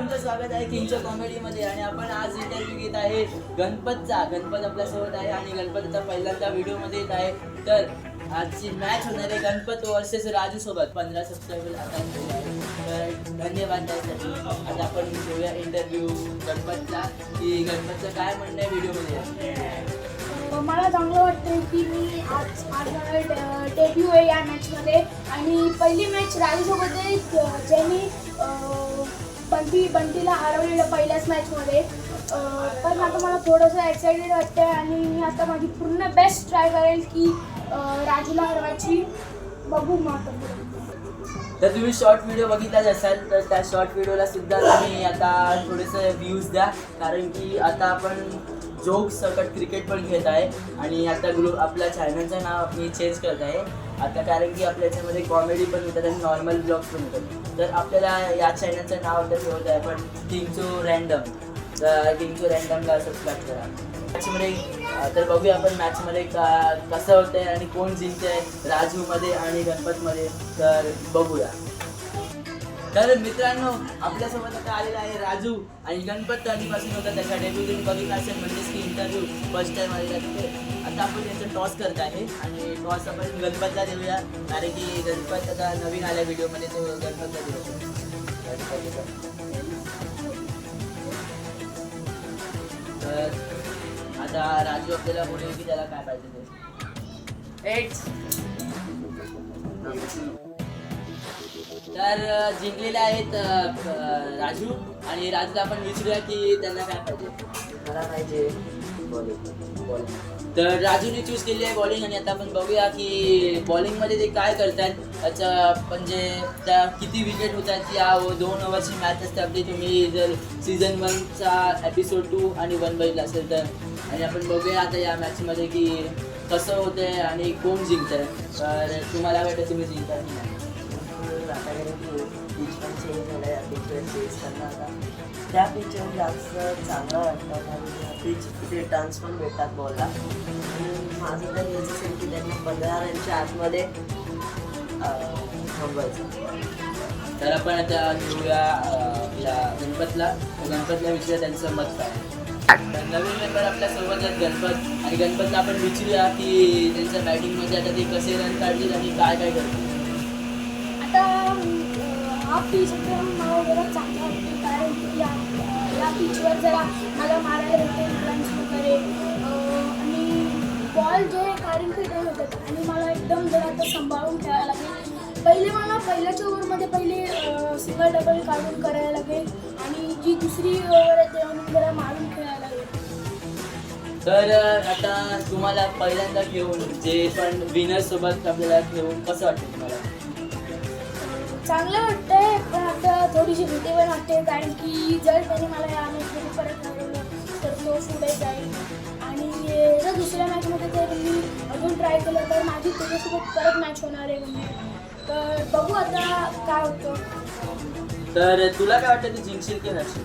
तुमचं स्वागत आहे किंगच्या कॉमेडीमध्ये. आणि आपण आज इंटरव्ह्यू घेत आहे गणपतचा. गणपत आपल्यासोबत आहे आणि गणपतचा पहिल्यांदा व्हिडिओमध्ये येत आहे. तर आजची मॅच होणार आहे गणपत वर्सेस राजू सोबत. 15 सबस्क्रायबर आता तर धन्यवाद त्यासाठी. आता आपण घेऊया इंटरव्ह्यू गणपतचा की गणपतचं काय म्हणणं आहे व्हिडिओमध्ये. मला चांगलं वाटतं की मी आज माझा डेब्यू आहे या मॅचमध्ये. आणि पहिली मॅच राजूसोबत आहे ज्यांनी बंटीला हरवलेलं पहिल्याच मॅचमध्ये. पण आता मला थोडंसं एक्सायटेड वाटतं आहे आणि मी आता माझी पूर्ण बेस्ट ट्राय करेल की राजूला हरवायची. बघू मग. तर तुम्ही शॉर्ट व्हिडिओ बघितलाच असाल तर त्या शॉर्ट व्हिडिओला सुद्धा तुम्ही आता थोडेसे व्ह्यूज द्या. कारण की आता आपण जोक सकट क्रिकेट पण घेत आहे आणि आता ग्रुप आपल्या चॅनलचं नाव मी चेंज करत आहे आता. कारण की आपल्या याच्यामध्ये कॉमेडी पण होतात आणि नॉर्मल ब्लॉग्स पण होतात. तर आपल्याला या चॅनलचं नाव आता ठेवत आहे पण किंगचो रँडम. तर किंगचो रँडमला सबस्क्राईब करा. मॅचमध्ये तर बघूया आपण मॅचमध्ये कसं होतं आहे आणि कोण जिंकतं आहे राजूमध्ये आणि गणपतमध्ये. तर बघूया. तर मित्रांनो आपल्यासोबत आता आलेला आहे राजू आणि गणपत आधीपासून होता त्याचा डेब्यू तुम्ही बघितला असेल म्हणजेच की इंटरव्ह्यू फर्स्ट टाईम आलेला तिथे. आता आपण याचं टॉस करत आहे आणि टॉस आपण गणपतला देऊया कारण की गणपत आता नवीन आल्या व्हिडिओमध्ये तो गणपतला देऊ. तर आता राजू आपल्याला बोलेल की त्याला काय पाहिजे ते. तर जिंकलेले आहेत राजू आणि राजूला आपण विचारूया की त्यांना काय पाहिजे. मला पाहिजे बॉलिंग. तर राजूने चूज केली आहे बॉलिंग आणि आता आपण बघूया की बॉलिंगमध्ये ते काय करतात. त्याचं म्हणजे त्या किती विकेट होतात या 2 ओव्हरची मॅच असते आपली. तुम्ही जर सीझन 1चा एपिसोड 2 आणि 1 बघितला असेल तर. आणि आपण बघूया आता या मॅचमध्ये की कसं होतं आहे आणि कोण जिंकत आहे. तर तुम्हाला वाटतं तुम्ही जिंकता की नाही. पिच पण चेंज झालं आहे. पिचवर चेंज करणं आता त्या पिचवर जास्त चांगलं वाटतं आणि पिच तिथे टर्न्स पण भेटतात बॉलला. माझं तर हेच असेल की त्यांना 15 रनच्या आतमध्ये थांबवायचं. तर आपण आता घेऊया या गणपतला विचारूया त्यांचं मत काय. तर नवीन मेंबर आपल्यासोबत आहेत गणपत आणि गणपतला आपण विचारूया की त्यांच्या बॅटिंगमध्ये आता ते कसे रन काढतील आणि काय काय करतील. आता हा पिच एकदम मला जरा चांगला वाटतो कारण की या पिचवर जरा मला मारायला भेटेल रन्स वगैरे. आणि बॉल जे कारण की होतात आणि मला एकदम जरा आता सांभाळून खेळायला लागेल. मला पहिल्याच्या ओव्हरमध्ये सिंगल डबल काढून करायला लागेल आणि जी दुसरी ओव्हर आहे तेव्हा जरा मारून खेळायला लागेल. तर आता तुम्हाला पहिल्यांदा घेऊन जे पण विनरसोबत आपल्याला घेऊन कसं वाटतं तुम्हाला. चांगलं वाटतंय पण आता थोडीशी भीती पण वाटते कारण की जर त्याने मला या मॅचमध्ये परत हरवलं तर तो पुढे जाईल. आणि जर दुसऱ्या मॅचमध्ये जर मी अजून ट्राय केलं तर माझी त्याच्यासोबत परत मॅच होणार आहे म्हणजे. तर बघू आता काय होतं. तर तुला काय वाटतं तू जिंकशील की नसशील.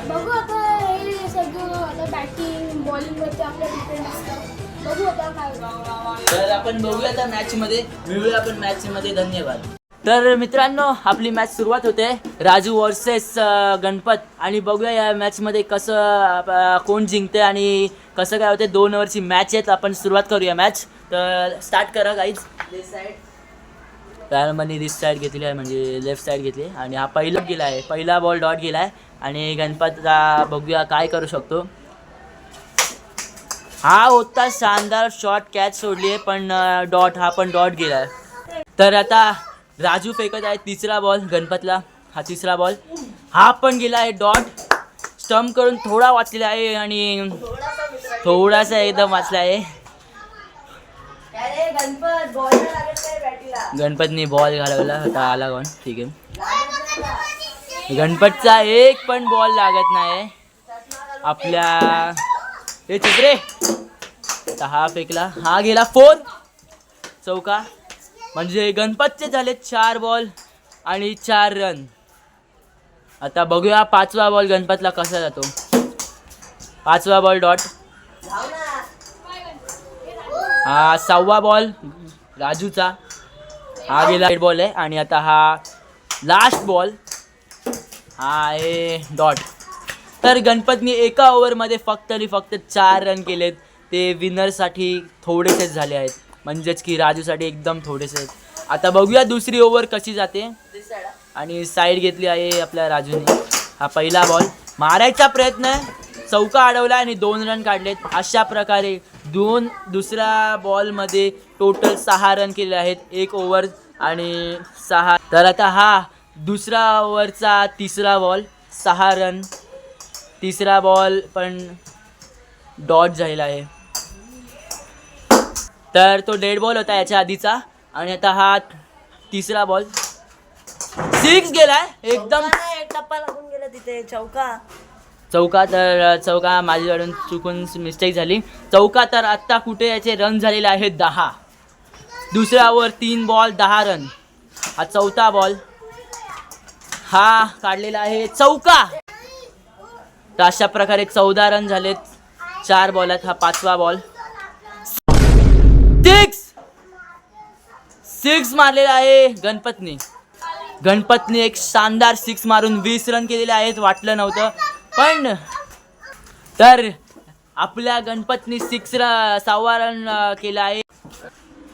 बघू आता हे सगळं आता बॅटिंग बॉलिंगवरती आपलं डिपेंड असतं. बघू आता काय होतं. तर आपण बघूया आता मॅचमध्ये मिळूया आपण मॅचमध्ये. धन्यवाद. तर मित्रांनो आपली मॅच सुरुवात होते राजू वर्सेस गणपत आणि बघूया या मॅचमध्ये कसं कोण जिंकते आणि कसं काय होते. 2 ओव्हरची मॅच आहेत. आपण सुरुवात करूया मॅच. तर स्टार्ट करा गाईज. दिस साईड पॅरमनी दिस साईड घेतली आहे म्हणजे लेफ्ट साईड घेतली आणि हा पहिला गेला आहे. पहिला बॉल डॉट गेला आहे आणि गणपतला बघूया काय करू शकतो. हा होता शानदार शॉट कॅच सोडली आहे पण हा पण डॉट गेला आहे. तर आता राजू फेकत आहे तिसरा बॉल गणपतला. हा तिसरा बॉल हा पण गेला आहे डॉट. स्टंप करून थोडा वाचलेला आहे आणि थोडासा एकदम वाचला आहे. गणपतनी बॉल घालवला होता. आला कोण ठीक आहे. गणपतचा एक पण बॉल लागत नाही आपल्या हे चित्रे. हा फेकला हा गेला 4 चौका म्हणजे गणपतचे झाले 4 बॉल आणि 4 रन. आता बघूया 5वा बॉल गणपतला कसा जातो. 5वा बॉल डॉट. हा 6वा बॉल राजूचा. हा गेला बॉल आहे आणि आता हा लास्ट बॉल हा आहे डॉट. तर गणपतनी एका ओव्हरमध्ये फक्त 4 रन केलेत. ते विनरसाठी थोडेसेच झाले आहेत, म्हणजेच की राजूसाठी एकदम थोडेसे आहेत. आता बघूया दुसरी ओव्हर कशी जाते. आणि साईड घेतली आहे आपल्या राजूने. हा पहिला बॉल मारायचा प्रयत्न, चौका अडवला आणि 2 रन काढलेत. अशा प्रकारे दुसऱ्या बॉलमध्ये टोटल 6 रन केले आहेत, 1 ओव्हर आणि 6. तर आता हा दुसरा ओव्हरचा तिसरा बॉल, 6 रन. तिसरा बॉल पण डॉट झालेला आहे. तर तो डेड बॉल होता याच्या आधीचा. आणि आता हा तिसरा बॉल 6 गेलाय एकदम. टप्पा लागून गेला तिथे. चौका. तर चौका माझ्याकडून चुकून मिस्टेक झाली. चौका. तर आत्ता कुठे याचे रन झालेले आहेत 10. दुसऱ्या ओव्हर 3 बॉल 10 रन. हा चौथा बॉल, हा काढलेला आहे चौका. तर अशा प्रकारे 14 रन झालेत 4 बॉलात. हा पाचवा बॉल 6 मारलेला आहे गणपतने एक शानदार 6 मारून 20 रन केलेले आहेत. वाटलं नव्हतं पण. तर आपल्या गणपतनी 6वा रन केला आहे.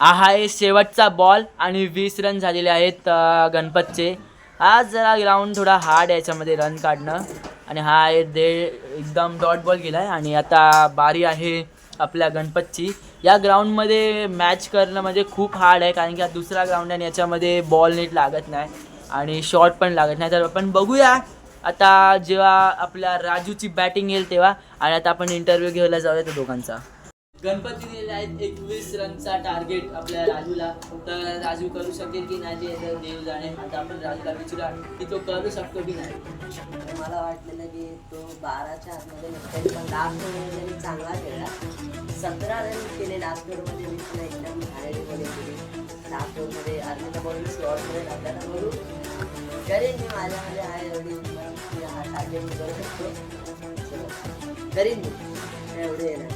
हा आहे शेवटचा बॉल आणि 20 रन झालेले आहेत गणपतचे. आज जरा ग्राउंड थोडा हार्ड आहे याच्यामध्ये रन काढणं. आणि हा आहे एकदम डॉट बॉल गेला आहे. आणि आता बारी आहे आपल्या गणपतची. या ग्राउंडमध्ये मॅच करणं म्हणजे खूप हार्ड आहे, कारण की हा दुसरा ग्राउंड आहे आणि याच्यामध्ये बॉल नीट लागत नाही आणि शॉट पण लागत नाही. तर आपण बघूया आता जेव्हा आपल्या राजूची बॅटिंग येईल तेव्हा. आणि आता आपण इंटरव्ह्यू घ्यायला जाऊया त्या दोघांचा. गणपती दिलेला आहे 21 रनचा टार्गेट आपल्या राजूला. तर राजू करू शकेल की नाही ते देव जाणे. आता आपण राजूला विचारूया की तो करू शकतो की नाही. मला वाटलेलं की तो 12च्या आतमध्ये नसेल, पण लास्ट ओव्हरमध्ये चांगला खेळला. 17 रन केले लास्ट ओव्हरमध्ये. मी पण एकदम भारी बॉलिंग केली लास्ट ओव्हरमध्ये. अर्ध्याच्या बॉलिंग स्लॉटमध्ये आपल्याला बघू करेन मी. माझ्यामध्ये आहे एवढी की हा टार्गेट करू शकतो. करीन मी एवढे येणार.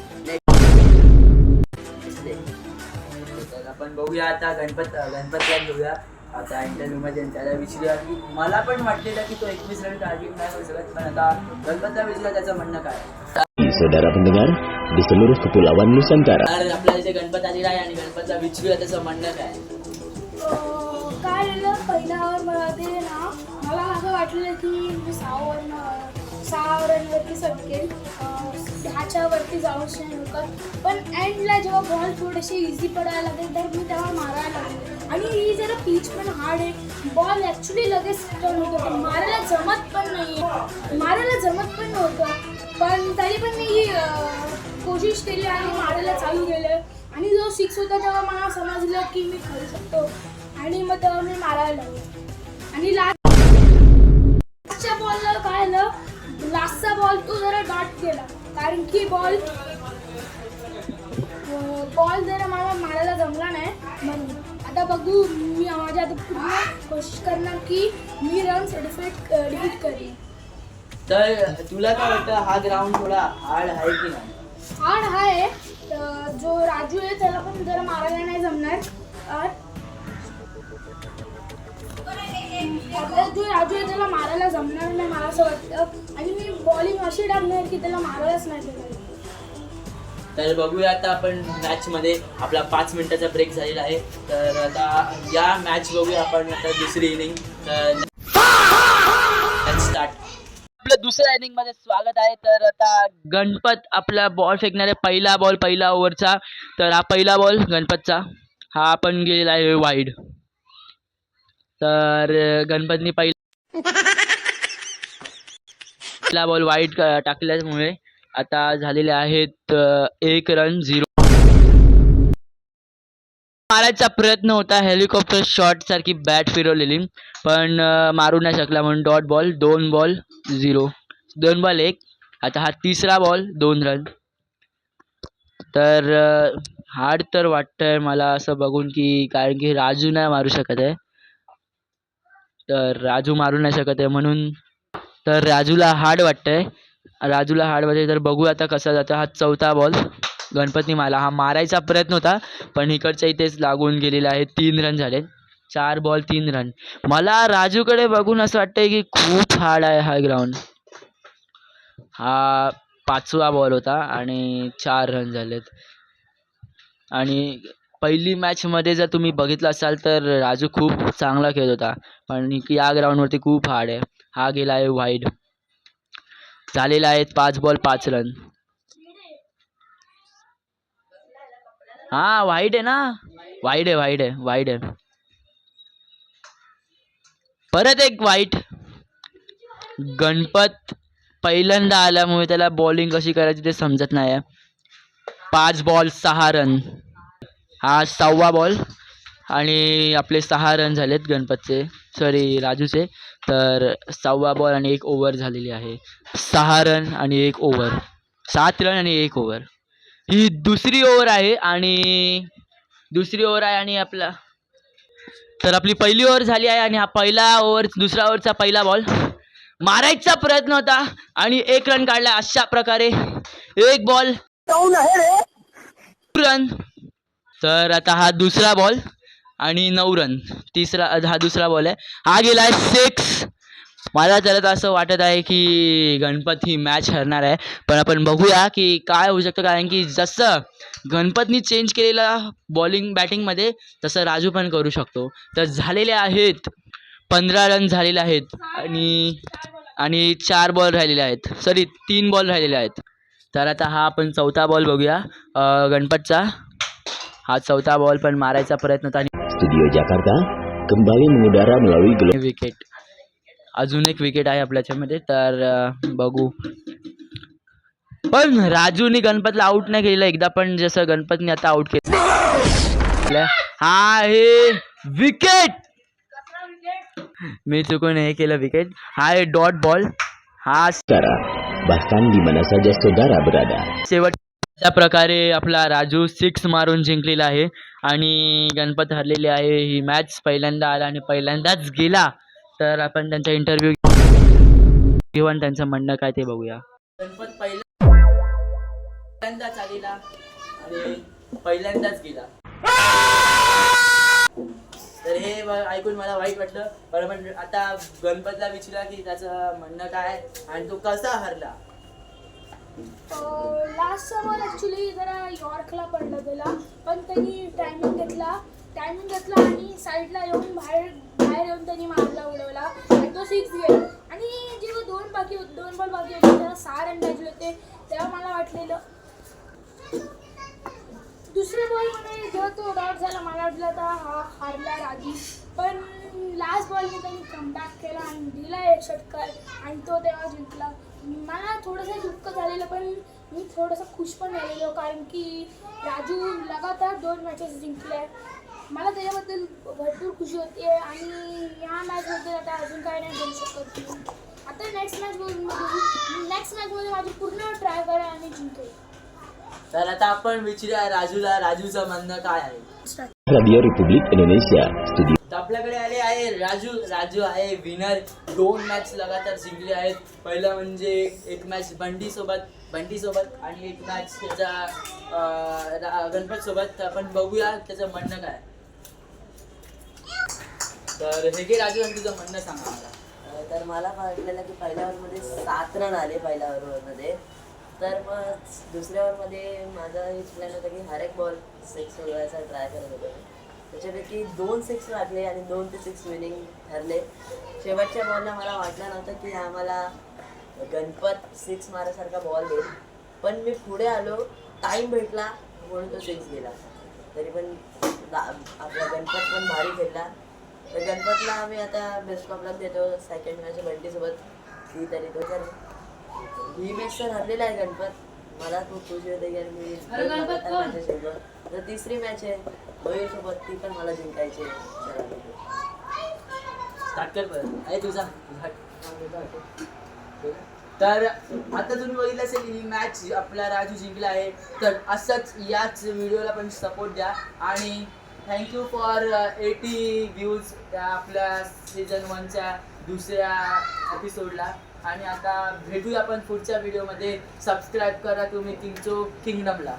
तर आपण बघूया आता गणपतला घेऊया आता इंटरव्ह्यूमध्ये. त्याला विचारूया की मला पण वाटलेलं की तो 21 रन टार्गेट नाही करू शकत, पण आता गणपतला विचारूया त्याचं म्हणणं काय. Saudara pendengar, di seluruh kepulauan Nusantara. तर आपल्या इथे गणपत आलेला आहे आणि गणपतला विचारूया त्याचं म्हणणं काय. काय झालं पहिल्या ओव्हरमध्ये ना, मला असं वाटलेलं की मी 6 रनवरती सटकेल, 10च्या वरती जाऊच नाही शकत. पण एंडला जेव्हा बॉल थोडेसे इझी पडायला लागेल तर मी तेव्हा मारायला लागले. आणि ही जरा पिच पण हार्ड आहे. बॉल ॲक्च्युली लगेच टर्न होतो, पण मारायला जमत पण नव्हतं. पण तरी पण मी कोशिश केली आणि मारायला चालू केलं. आणि जो 6 होता तेव्हा मला समजलं की मी खेळू शकतो. आणि मग तेव्हा मी मारायला लागलो. आणि लास्टच्या बॉलला काय झालं, लास्टचा बॉल तो जरा डॉट केला, कारण की बॉल जरा मला मारायला जमला नाही म्हणून. आता बघू, मी माझ्या आता पूर्ण कोशिश करणार की मी रन्स डिफीट करेन. तर तुला काय वाटतं, हा ग्राउंड थोडा हार्ड आहे की नाही. हार्ड आहे. जो राजू आहे त्याला पण जरा मारायला नाही जमणार. जो राजू आहे त्याला मारायला जमणार नाही मला असं वाटतं. आणि मी बॉलिंग अशी टाकणार की त्याला मारायलाच नाही जमणार. तर बघूया आता आपण मॅचमध्ये. आपला 5 मिनिटाचा ब्रेक झालेला आहे. तर आता या मॅच बघूया आपण. आता दुसरी इनिंग स्टार्ट. आपलं दुसऱ्या इनिंग मध्ये स्वागत आहे. तर आता गणपत आपला बॉल फेकणार आहे. पहिला बॉल पहिला ओव्हरचा. तर हा पहिला बॉल गणपतचा, हा पण गेलेला आहे वाईड. तर गणपतनी पहिला बॉल वाईड टाकल्यामुळे आता झालेले आहेत 1 रन 0. मारायचा प्रयत्न होता, हेलिकॉप्टर शॉट सारखी बॅट फिरवलेली, पण मारू नाही शकला म्हणून डॉट बॉल. 2 ball 0, 2 ball 1. आता हा तिसरा बॉल 2 रन. तर हार्ड तर वाटतंय मला असं बघून की, कारण की राजू नाही मारू शकत आहे. तर राजू मारू नाही शकत आहे म्हणून तर राजूला हार्ड वाटतंय. तर बघू आता कसा जातं. हा चौथा बॉल गणपतनी मारला. हा मारायचा प्रयत्न होता पण इकडच्या इथेच लागून गेलेला आहे. 3 रन झाले. 4 बॉल 3 रन. मला राजूकडे बघून असं वाटतंय की खूप हार्ड आहे हा ग्राउंड. हा 5वा बॉल होता आणि 4 रन झालेत. आणि पहिली मॅचमध्ये जर तुम्ही बघितलं असाल तर राजू खूप चांगला खेळत होता, पण या ग्राउंडवरती खूप हार्ड आहे. हा गेला आहे वाईड. झालेला आहेत 5 बॉल 5 रन. हा वाईड आहे ना, वाईड आहे. परत एक वाईट. गणपत पहिल्यांदा आल्यामुळे त्याला बॉलिंग कशी करायची ते समजत नाही. 5 बॉल 6 रन. हा 6वा बॉल आणि आपले 6 रन झालेत गणपतचे, सॉरी राजूचे. तर 6वा बॉल आणि 1 ओव्हर झालेली आहे. 6 रन आणि 1 ओव्हर, 7 रन आणि 1 ओव्हर. ही दुसरी ओव्हर आहे आणि आपला तर आपली पहिली ओव्हर झाली आहे आणि हा दुसरा ओव्हरचा पहिला बॉल मारायचा प्रयत्न होता आणि 1 रन काढला. अशा प्रकारे 1 बॉल रन. तर आता हा दुसरा बॉल आणि 9 रन. हा दुसरा बॉल आहे. हा गेला आहे 6. मला तर असं वाटत आहे की गणपत ही मॅच हरणार आहे, पण आपण बघूया की काय होऊ शकतं. कारण की जसं गणपतनी चेंज केलेला बॅटिंगमध्ये तसं राजू पण करू शकतो. तर झालेले आहेत 15 रन झालेले आहेत आणि 4 बॉल राहिलेले आहेत, सॉरी 3 बॉल राहिलेले आहेत. तर आता हा आपण 4था बॉल बघूया गणपतचा. हा 4था बॉल पण मारायचा प्रयत्न होता आणि Studio Jakarta kembali mengudara melalui wicket. अजून एक विकेट आहे आपल्याच्यामध्ये. तर बघू. पण राजूने गणपतला आउट नाही केलेलं एकदा पण, जसं गणपतने आता आउट केलं. हा आहे विकेट. मी चुकून हे केलं विकेट. हा आहे डॉट बॉल. हा utara, bahkan di mana saja saudara berada. शेवटच्या प्रकारे आपला राजू 6 मारून जिंकलेला आहे आणि गणपत हरलेले आहे. ही मॅच पहिल्यांदा आला आणि पहिल्यांदाच गेला. तर आपण त्यांचा इंटरव्ह्यू घेऊ आणि त्यांचं म्हणणं काय ते बघूया. गणपत पहिल्यांदाच आलेला आणि पहिल्यांदाच गेला. तर हे ऐकून मला वाईट वाटलं. पण आता गणपतला विचारला की त्याचं म्हणणं काय आणि तो कसा हरला. लास्टचा बॉल ॲक्च्युली जरा यॉर्कला पडला त्याला, पण त्यांनी टायमिंग घेतला आणि साईडला येऊन बाहेर येऊन त्यांनी मारला, उडवला आणि तो 6 गेला. आणि जेव्हा 2 बॉल बाकी होते तेव्हा 6 रन पाहिजे होते, तेव्हा मला वाटलेलं दुसऱ्या बॉलमध्ये जेव्हा तो डॉट झाला मला वाटलं तर हा हारला राजू. पण लास्ट बॉलने त्यांनी कमबॅक केला आणि दिला एक षटकार आणि तो तेव्हा जिंकला. मला थोडंसं दुःख झालेलं, पण मी थोडंसं खुश पण झालेलो कारण की राजू लगातार 2 मॅचेस जिंकल्या. मला त्याच्याबद्दल भरपूर खुशी होती आणि या मॅचबद्दल आता अजून काय नाही बोलू शकत. आता नेक्स्ट मॅचमध्ये माझी पूर्ण ट्राय करा आणि जिंकेल. तर आता आपण विचारूया राजूचं म्हणणं काय आहे. Radio Republik Indonesia, Studio. तर आपल्याकडे आले आहे राजू आहे विनर. 2 मॅच लगातार जिंकले आहेत. पहिलं म्हणजे एक मॅच बंटी सोबत आणि एक मॅच त्याचा गणपत सोबत. आपण बघूया त्याचं म्हणणं काय. तर हे की राजू तुझं म्हणणं सांगा मला. तर मला वाटलेलं की पहिल्या ओव्हरमध्ये 7 रन आले पहिल्या ओव्हरमध्ये. तर मग दुसऱ्या ओव्हरमध्ये माझा हेच प्लॅन होता की हर एक बॉल 6 उडवायचा ट्राय करत होतो. त्याच्यापैकी 2 6 लागले आणि 2 ते 6 विनिंग ठरले. शेवटच्या बॉलला मला वाटलं नव्हतं की आम्हाला गणपत 6 मारासारखा बॉल देईल, पण मी पुढे आलो, टाईम भेटला म्हणून तो 6 गेला. तरी पण आपला गणपत पण भारी खेळला. तर गणपतला आम्ही आता बेस्ट ऑफ लक देतो. सेकंड मॅच बंटीसोबत ही तरी तो तर ही मॅच तर हरलेला आहे गणपत. मला खूप खुशी होते की मी जिंकलो. तर तिसरी मॅच आहे मयूरसोबत, ती पण मला जिंकायची आहे. तुझा. तर आता तुम्ही बघितलं असेल ही मॅच आपला राजू जिंकला आहे. तर असंच याच व्हिडिओला पण सपोर्ट द्या आणि थँक्यू फॉर 80 व्ह्यूज त्या आपल्या सीझन 1च्या दुसऱ्या एपिसोडला. आणि आता भेटूया आपण पुढच्या व्हिडिओमध्ये. सबस्क्राईब करा तुम्ही किंगडमला.